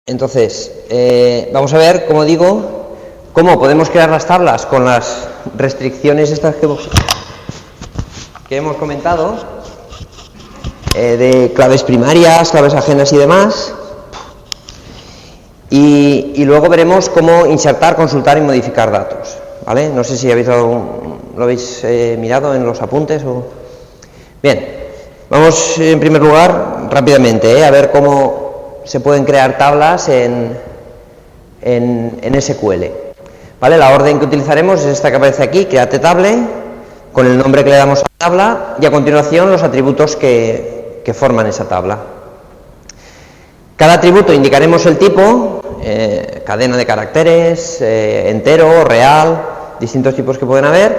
Entonces, vamos a ver, como digo, cómo podemos crear las tablas con las restricciones estas que hemos comentado, de claves primarias, claves ajenas y demás. Y luego veremos cómo insertar, consultar y modificar datos, ¿vale? No sé si lo habéis mirado en los apuntes o... Bien, vamos en primer lugar rápidamente a ver cómo se pueden crear tablas en SQL, ¿vale? La orden que utilizaremos es esta que aparece aquí, create table, con el nombre que le damos a la tabla y a continuación los atributos que forman esa tabla. Cada atributo indicaremos el tipo, cadena de caracteres, entero, real, distintos tipos que pueden haber,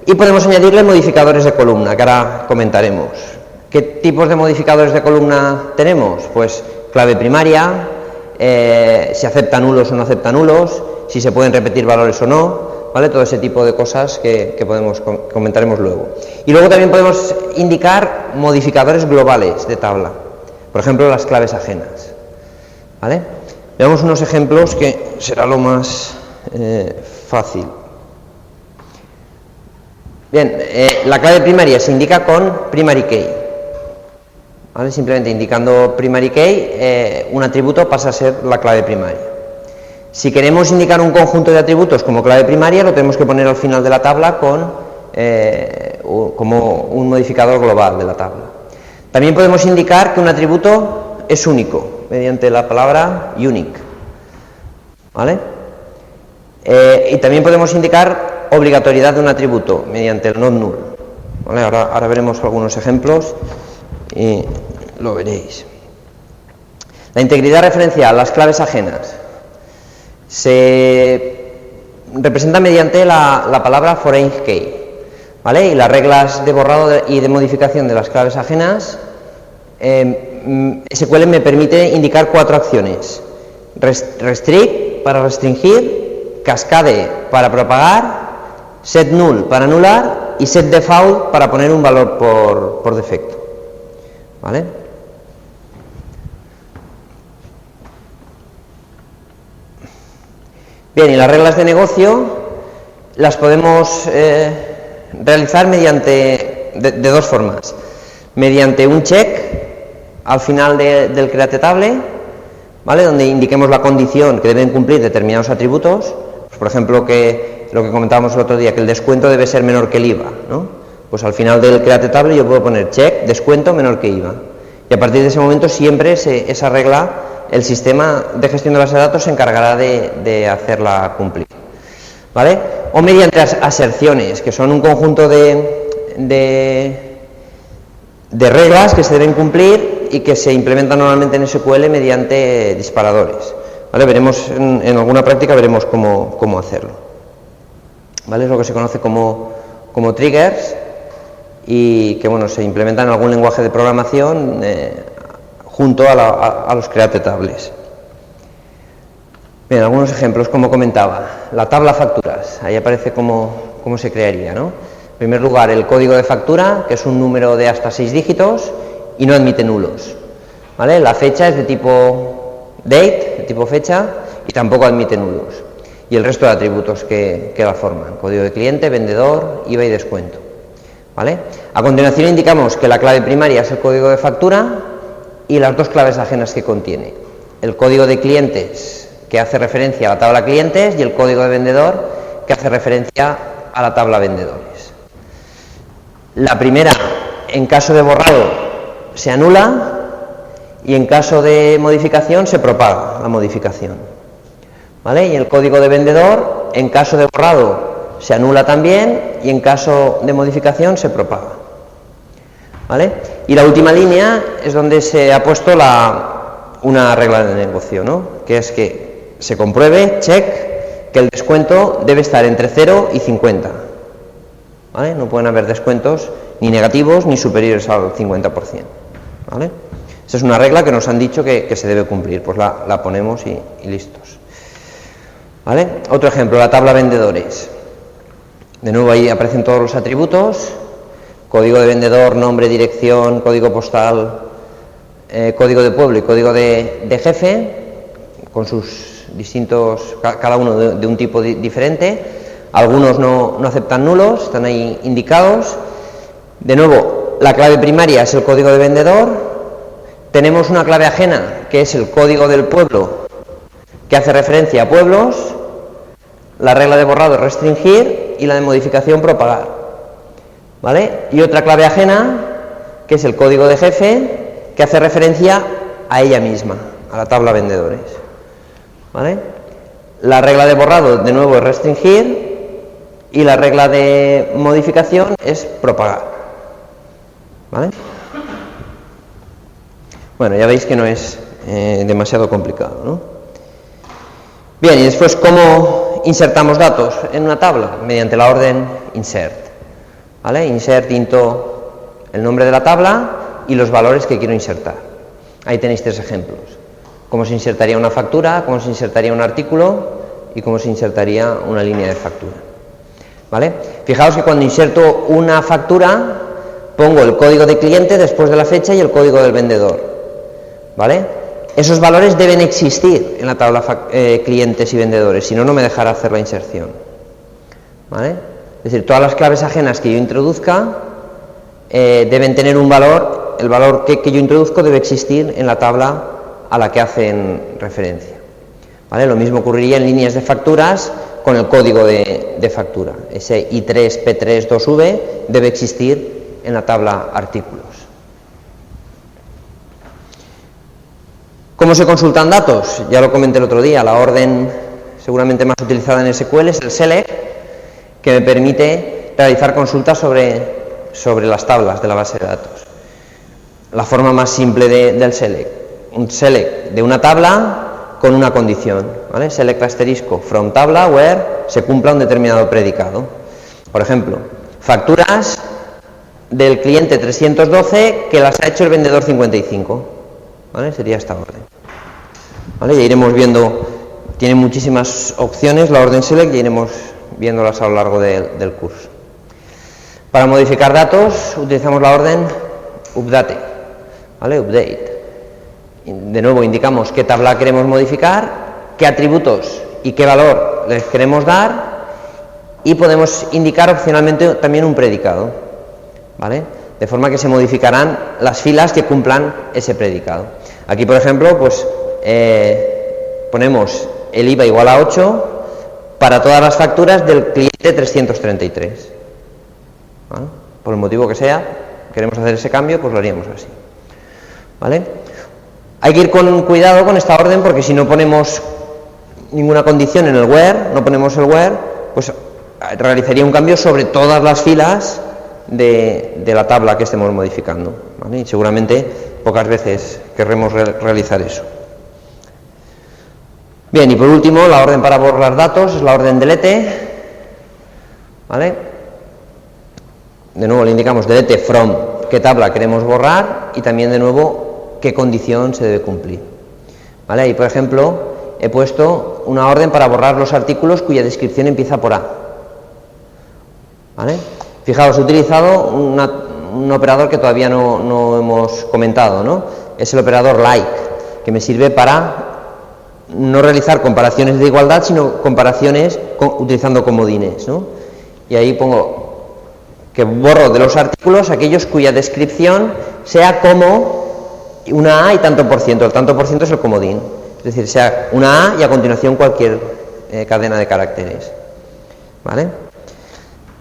y podemos añadirle modificadores de columna, que ahora comentaremos. ¿Qué tipos de modificadores de columna tenemos? Pues clave primaria, si acepta nulos o no acepta nulos, si se pueden repetir valores o no, ¿vale? Todo ese tipo de cosas que comentaremos luego. Y luego también podemos indicar modificadores globales de tabla, por ejemplo las claves ajenas, ¿vale? Veamos unos ejemplos que será lo más fácil. Bien, la clave primaria se indica con primary key, ¿vale? Simplemente indicando primary key, un atributo pasa a ser la clave primaria. Si queremos indicar un conjunto de atributos como clave primaria, lo tenemos que poner al final de la tabla como un modificador global de la tabla. También podemos indicar que un atributo es único mediante la palabra unique, ¿vale? Y también podemos indicar obligatoriedad de un atributo mediante el not null, ¿vale? Ahora veremos algunos ejemplos y lo veréis. La integridad referencial, las claves ajenas, se representa mediante la palabra foreign key, ¿vale? Y las reglas de borrado y de modificación de las claves ajenas, SQL me permite indicar 4 acciones: restrict para restringir, cascade para propagar, set null para anular y set default para poner un valor por defecto, ¿vale? Bien, y las reglas de negocio las podemos realizar mediante de dos formas: mediante un check al final del create table, ¿vale? Donde indiquemos la condición que deben cumplir determinados atributos, pues, por ejemplo, que lo que comentábamos el otro día, que el descuento debe ser menor que el IVA, ¿no? Pues al final del create table yo puedo poner check, descuento menor que IVA, y a partir de ese momento siempre esa regla, el sistema de gestión de base de datos se encargará de hacerla cumplir, ¿vale? O mediante aserciones, que son un conjunto de reglas que se deben cumplir y que se implementan normalmente en SQL mediante disparadores, ¿vale? Veremos en alguna práctica veremos cómo hacerlo, ¿vale? Es lo que se conoce como triggers y que, bueno, se implementan en algún lenguaje de programación junto a los create tables. Bien, algunos ejemplos, como comentaba, la tabla facturas, ahí aparece cómo se crearía, ¿no? En primer lugar, el código de factura, que es un número de hasta 6 dígitos y no admite nulos, ¿vale? La fecha es de tipo date, de tipo fecha, y tampoco admite nulos. Y el resto de atributos que la forman: código de cliente, vendedor, IVA y descuento, ¿vale? A continuación indicamos que la clave primaria es el código de factura y las dos claves ajenas que contiene: el código de clientes, que hace referencia a la tabla clientes, y el código de vendedor, que hace referencia a la tabla vendedores. La primera, en caso de borrado, se anula, y en caso de modificación se propaga la modificación, ¿vale? Y el código de vendedor, en caso de borrado, se anula también, y en caso de modificación se propaga, ¿vale? Y la última línea es donde se ha puesto una regla de negocio, ¿no? Que es que se compruebe, check, que el descuento debe estar entre 0 y 50, ¿vale? No pueden haber descuentos ni negativos ni superiores al 50%, ¿vale? Esa es una regla que nos han dicho que se debe cumplir, pues la ponemos y listos, ¿vale? Otro ejemplo, la tabla vendedores. De nuevo ahí aparecen todos los atributos: código de vendedor, nombre, dirección, código postal, código de pueblo y código de jefe. con sus distintos, cada uno de un tipo diferente. Algunos no aceptan nulos, están ahí indicados. De nuevo, la clave primaria es el código de vendedor. Tenemos una clave ajena, que es el código del pueblo, que hace referencia a pueblos. La regla de borrado es restringir y la de modificación propagar, ¿vale? Y otra clave ajena, que es el código de jefe, que hace referencia a ella misma, a la tabla vendedores, ¿vale? La regla de borrado, de nuevo, es restringir y la regla de modificación es propagar, ¿vale? Bueno, ya veis que no es demasiado complicado, ¿no? Bien, y después, ¿cómo insertamos datos en una tabla? Mediante la orden insert, ¿vale? Insert into el nombre de la tabla y los valores que quiero insertar. Ahí tenéis 3 ejemplos. Cómo se insertaría una factura, cómo se insertaría un artículo y cómo se insertaría una línea de factura, ¿vale? Fijaos que cuando inserto una factura pongo el código de cliente después de la fecha y el código del vendedor, ¿vale? Esos valores deben existir en la tabla clientes y vendedores, si no, no me dejará hacer la inserción, ¿vale? Es decir, todas las claves ajenas que yo introduzca deben tener un valor, el valor que yo introduzco debe existir en la tabla a la que hacen referencia, ¿vale? Lo mismo ocurriría en líneas de facturas con el código de factura. Ese I3P3-2V debe existir en la tabla artículos. ¿Cómo se consultan datos? Ya lo comenté el otro día, la orden seguramente más utilizada en SQL es el select, que me permite realizar consultas sobre las tablas de la base de datos. La forma más simple del select, un select de una tabla con una condición, ¿vale? Select asterisco from tabla where se cumpla un determinado predicado. Por ejemplo, facturas del cliente 312 que las ha hecho el vendedor 55, ¿vale? Sería esta orden, ¿vale? Ya iremos viendo, tiene muchísimas opciones la orden select y iremos viéndolas a lo largo del curso. Para modificar datos utilizamos la orden update, ¿vale? Update. De nuevo indicamos qué tabla queremos modificar, qué atributos y qué valor les queremos dar, y podemos indicar opcionalmente también un predicado, ¿vale? De forma que se modificarán las filas que cumplan ese predicado. Aquí, por ejemplo, pues ponemos el IVA igual a 8 para todas las facturas del cliente 333, ¿vale? Por el motivo que sea, queremos hacer ese cambio, pues lo haríamos así, ¿vale? Hay que ir con cuidado con esta orden, porque si no ponemos ninguna condición en el where, no ponemos el where, pues realizaría un cambio sobre todas las filas de la tabla que estemos modificando, ¿vale? Y seguramente pocas veces querremos realizar eso. Bien, y por último, la orden para borrar datos es la orden delete, ¿vale? De nuevo le indicamos delete from qué tabla queremos borrar y también de nuevo qué condición se debe cumplir, ¿vale? Ahí, por ejemplo, he puesto una orden para borrar los artículos cuya descripción empieza por A, ¿vale? Fijaos, he utilizado un operador que todavía no hemos comentado, ¿no? Es el operador like, que me sirve para no realizar comparaciones de igualdad, sino comparaciones utilizando comodines, ¿no? Y ahí pongo que borro de los artículos aquellos cuya descripción sea como una A y tanto por ciento. El tanto por ciento es el comodín, es decir, sea una A y a continuación cualquier cadena de caracteres, ¿vale?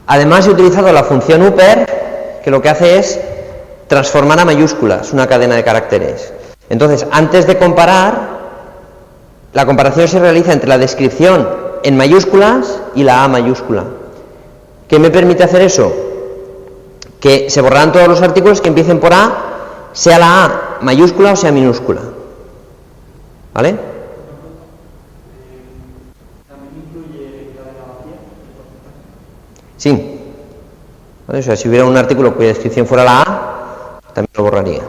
Además he utilizado la función upper, que lo que hace es transformar a mayúsculas una cadena de caracteres. Entonces, antes de comparar, la comparación se realiza entre la descripción en mayúsculas y la A mayúscula. ¿Qué me permite hacer eso? Que se borrarán todos los artículos que empiecen por A, sea la A mayúscula o sea minúscula, ¿vale? Sí, ¿vale? O sea, si hubiera un artículo cuya descripción fuera la A, también lo borraría.